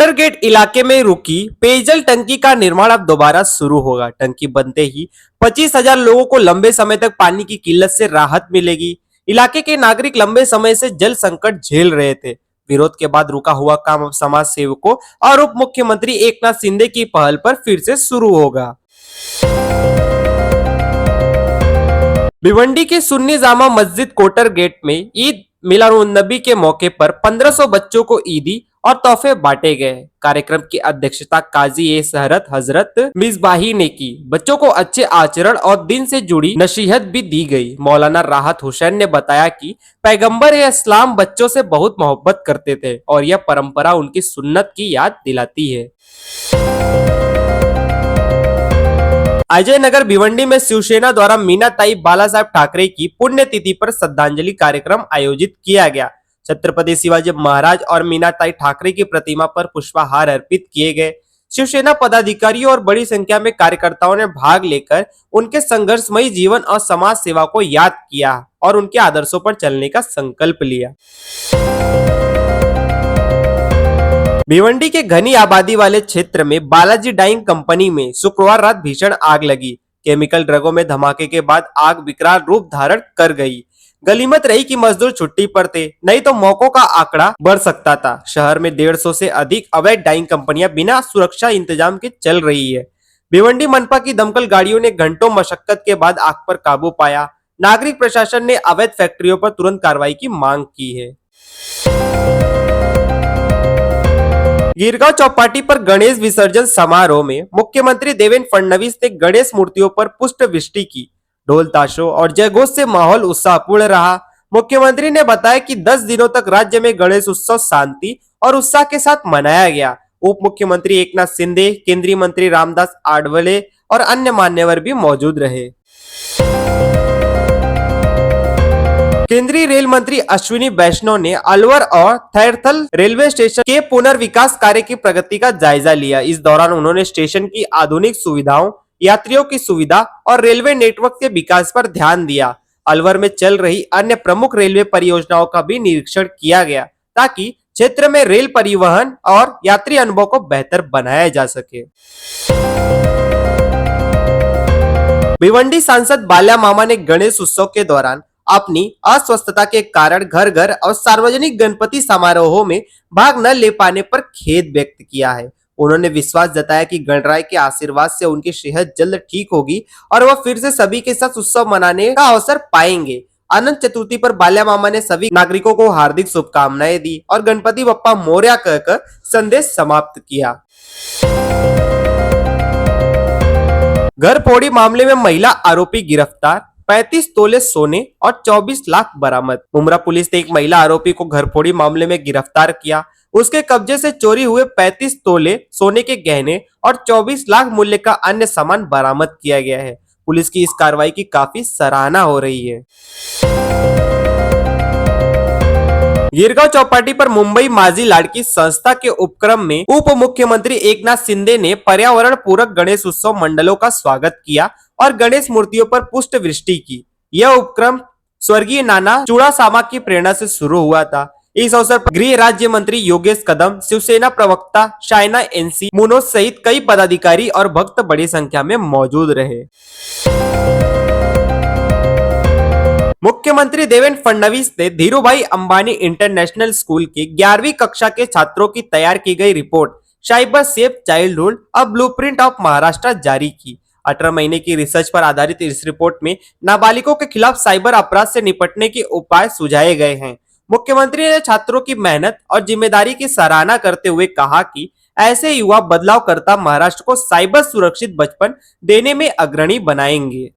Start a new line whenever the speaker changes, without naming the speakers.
कोटर gate इलाके में रुकी पेयजल टंकी का निर्माण अब दोबारा शुरू होगा। टंकी बनते ही 25,000 लोगों को लंबे समय तक पानी की किल्लत से राहत मिलेगी। इलाके के नागरिक लंबे समय से जल संकट झेल रहे थे। विरोध के बाद रुका हुआ काम अब समाज सेवकों और उप मुख्यमंत्री एकनाथ शिंदे की पहल पर फिर से शुरू होगा। भिवंडी के सुन्नी जामा मस्जिद कोटर गेट में ईद मिलादुन्नबी के मौके पर 1500 बच्चों को ईदी और तोहफे बांटे गए। कार्यक्रम की अध्यक्षता काजी ए सहरत हजरत मिसबाही ने की। बच्चों को अच्छे आचरण और दिन से जुड़ी नसीहत भी दी गई। मौलाना राहत हुसैन ने बताया कि पैगंबर इस्लाम बच्चों से बहुत मोहब्बत करते थे और यह परंपरा उनकी सुन्नत की याद दिलाती है। अजय नगर भिवंडी में शिवसेना द्वारा मीनाताई बाला साहेब ठाकरे की पुण्यतिथि पर श्रद्धांजलि कार्यक्रम आयोजित किया गया। छत्रपति शिवाजी महाराज और मीनाताई ठाकरे की प्रतिमा पर पुष्पहार अर्पित किए गए। शिवसेना पदाधिकारियों और बड़ी संख्या में कार्यकर्ताओं ने भाग लेकर उनके संघर्षमयी जीवन और समाज सेवा को याद किया और उनके आदर्शों पर चलने का संकल्प लिया। भिवंडी के घनी आबादी वाले क्षेत्र में बालाजी डाइंग कंपनी में शुक्रवार रात भीषण आग लगी। केमिकल ड्रगों में धमाके के बाद आग विकराल रूप धारण कर गई। गनीमत रही कि मजदूर छुट्टी पर थे, नहीं तो मौतों का आंकड़ा बढ़ सकता था। शहर में 150 से अधिक अवैध डाइंग कंपनियां बिना सुरक्षा इंतजाम के चल रही है। भिवंडी मनपा की दमकल गाड़ियों ने घंटों मशक्कत के बाद आग पर काबू पाया। नागरिक प्रशासन ने अवैध फैक्ट्रियों पर तुरंत कार्रवाई की मांग की है। गिरगांव चौपाटी पर गणेश विसर्जन समारोह में मुख्यमंत्री देवेंद्र फडणवीस ने गणेश मूर्तियों पर पुष्प वृष्टि की। ढोल ताशों और जयघोष से माहौल उत्साहपूर्ण रहा। मुख्यमंत्री ने बताया कि 10 दिनों तक राज्य में गणेश उत्सव शांति और उत्साह के साथ मनाया गया। उप मुख्यमंत्री एकनाथ शिंदे, केंद्रीय मंत्री रामदास आठवले और अन्य मान्यवर भी मौजूद रहे। केंद्रीय रेल मंत्री अश्विनी वैष्णव ने अलवर और थैरथल रेलवे स्टेशन के पुनर्विकास कार्य की प्रगति का जायजा लिया। इस दौरान उन्होंने स्टेशन की आधुनिक सुविधाओं, यात्रियों की सुविधा और रेलवे नेटवर्क के विकास पर ध्यान दिया। अलवर में चल रही अन्य प्रमुख रेलवे परियोजनाओं का भी निरीक्षण किया गया ताकि क्षेत्र में रेल परिवहन और यात्री अनुभव को बेहतर बनाया जा सके। भिवंडी सांसद बाल्या मामा ने गणेश उत्सव के दौरान अपनी अस्वस्थता के कारण घर घर और सार्वजनिक गणपति समारोहों में भाग न ले पाने पर खेद व्यक्त किया है। उन्होंने विश्वास जताया कि गणराय के आशीर्वाद से उनकी सेहत जल्द ठीक होगी और वह फिर से सभी के साथ उत्सव मनाने का अवसर पाएंगे। अनंत चतुर्थी पर बाल्या मामा ने सभी नागरिकों को हार्दिक शुभकामनाएं दी और गणपति बप्पा मोरया कहकर संदेश समाप्त किया। घर फोड़ी मामले में महिला आरोपी गिरफ्तार, 35 तोले सोने और 24 लाख बरामद। मुमरा पुलिस ने एक महिला आरोपी को घरफोड़ी मामले में गिरफ्तार किया। उसके कब्जे से चोरी हुए 35 तोले सोने के गहने और 24 लाख मूल्य का अन्य सामान बरामद किया गया है। पुलिस की इस कार्रवाई की काफी सराहना हो रही है। गिरगांव चौपाटी पर मुंबई माझी लाड़की संस्था के उपक्रम में उप मुख्यमंत्री एकनाथ शिंदे ने पर्यावरण पूरक गणेश उत्सव मंडलों का स्वागत किया और गणेश मूर्तियों पर पुष्प वृष्टि की। यह उपक्रम स्वर्गीय नाना चुड़ासामा की प्रेरणा से शुरू हुआ था। इस अवसर पर गृह राज्य मंत्री योगेश कदम, शिवसेना प्रवक्ता शाइना एनसी मुनोज सहित कई पदाधिकारी और भक्त बड़ी संख्या में मौजूद रहे। मुख्यमंत्री देवेंद्र फडणवीस ने धीरूभाई अंबानी इंटरनेशनल स्कूल की 11वीं कक्षा के छात्रों की तैयार की गई report cyber safe childhood a blueprint of Maharashtra जारी की। 18 महीने की रिसर्च पर आधारित इस रिपोर्ट में नाबालिगों के खिलाफ साइबर अपराध से निपटने के उपाय सुझाए गए हैं। मुख्यमंत्री ने छात्रों की मेहनत और जिम्मेदारी की सराहना करते हुए कहा कि ऐसे युवा बदलाव करता महाराष्ट्र को साइबर सुरक्षित बचपन देने में अग्रणी बनाएंगे।